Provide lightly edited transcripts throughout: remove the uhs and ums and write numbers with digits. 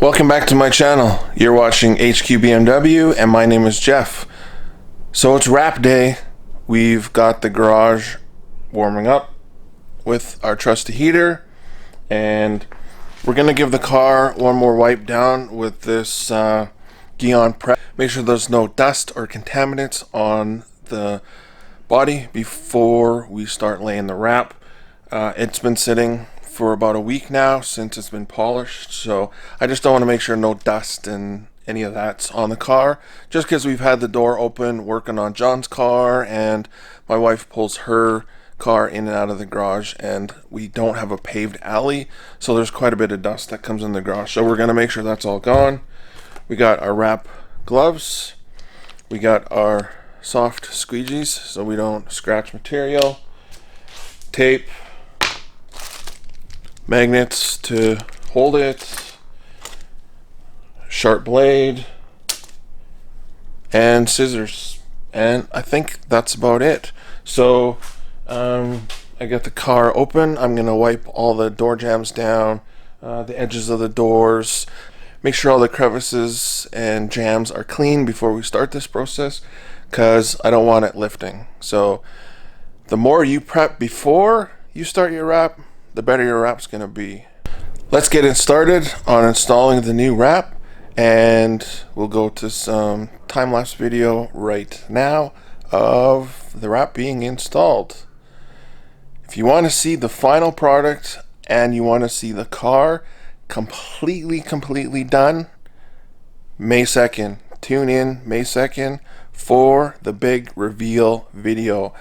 Welcome back to my channel. You're watching BMW and my name is Jeff. So it's wrap day. We've got the garage warming up with our trusty heater, and we're gonna give the car one more wipe down with this Geon Prep. Make sure there's no dust or contaminants on the body before we start laying the wrap. It's been sitting for about a week now since it's been polished, so I just don't want to make sure no dust and any of that's on the car, just because we've had the door open working on John's car, and my wife pulls her car in and out of the garage, and we don't have a paved alley, so there's quite a bit of dust that comes in the garage. So we're going to make sure that's all gone. We got our wrap gloves, we got our soft squeegees so we don't scratch material, tape, magnets to hold it, sharp blade, and scissors, and I think that's about it. So I got the car open. I'm gonna wipe all the door jambs down, the edges of the doors, make sure all the crevices and jams are clean before we start this process, because I don't want it lifting. So the more you prep before you start your wrap, the better your wrap's gonna be. Let's get it started on installing the new wrap, and we'll go to some time-lapse video right now of the wrap being installed. If you want to see the final product and you want to see the car completely done, May 2nd, tune in May 2nd for the big reveal video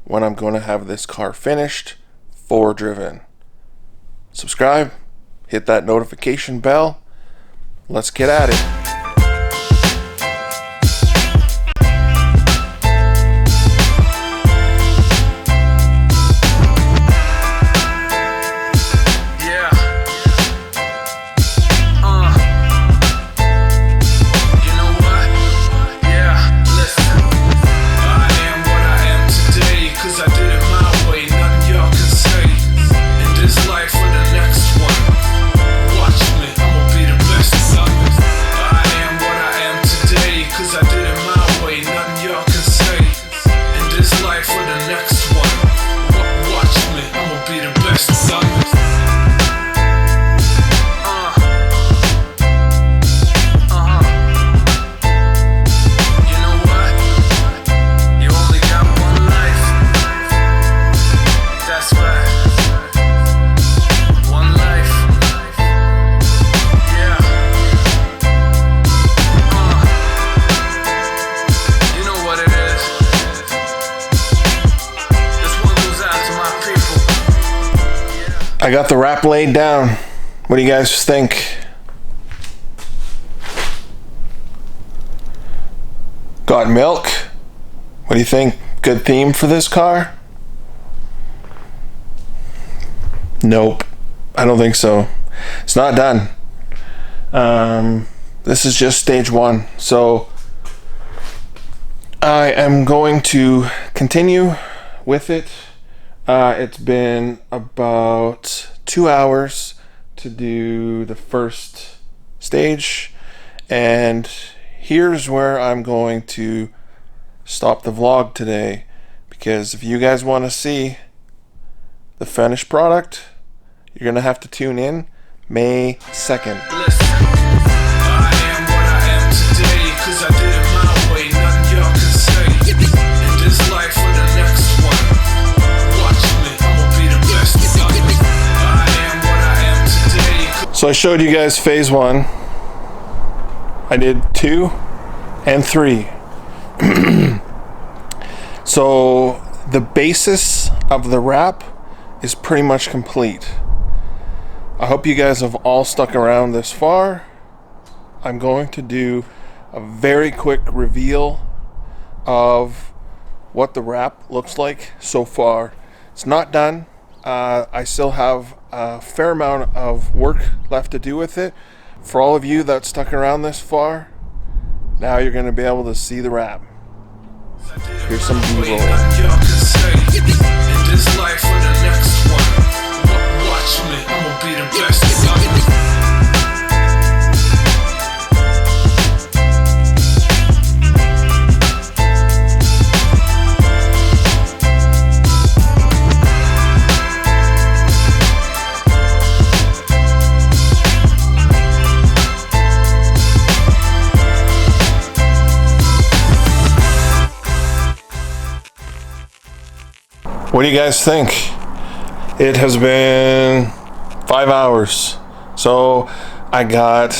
when I'm going to have this car finished, forward driven. Subscribe, hit that notification bell. Let's get at it. I got the wrap laid down. What do you guys think? Got milk? What do you think? Good theme for this car? Nope, I don't think so. It's not done. This is just stage one. So I am going to continue with it. It's been about 2 hours to do the first stage, and here's where I'm going to stop the vlog today, because if you guys want to see the finished product, you're gonna have to tune in May 2nd. So I showed you guys phase 1. I did 2 and 3. So the basis of the wrap is pretty much complete. I hope you guys have all stuck around this far. I'm going to do a very quick reveal of what the wrap looks like so far. It's not done. I still have a fair amount of work left to do with it. For all of you that stuck around this far, now you're going to be able to see the wrap. Here's some B-roll. Watch me, I'm gonna be the best. What do you guys think? It has been 5 hours. So I got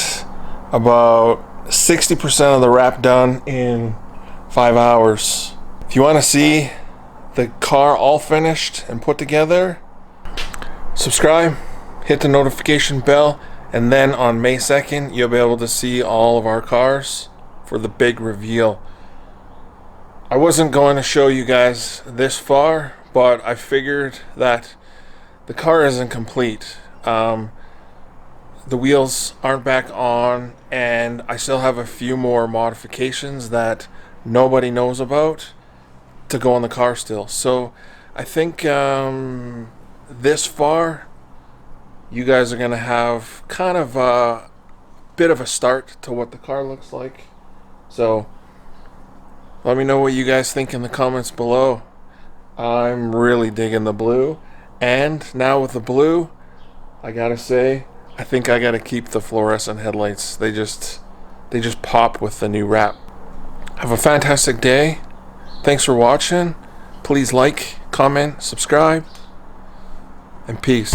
about 60% of the wrap done in 5 hours. If you want to see the car all finished and put together, subscribe, hit the notification bell, and then on May 2nd you'll be able to see all of our cars for the big reveal. I wasn't going to show you guys this far, but I figured that the car isn't complete. The wheels aren't back on, and I still have a few more modifications that nobody knows about to go on the car still. So I think this far you guys are gonna have kind of a bit of a start to what the car looks like. So let me know what you guys think in the comments below. I'm really digging the blue, and now with the blue, I gotta say, I think I gotta keep the fluorescent headlights. They just pop with the new wrap. Have a fantastic day. Thanks for watching. Please like, comment, subscribe, and peace.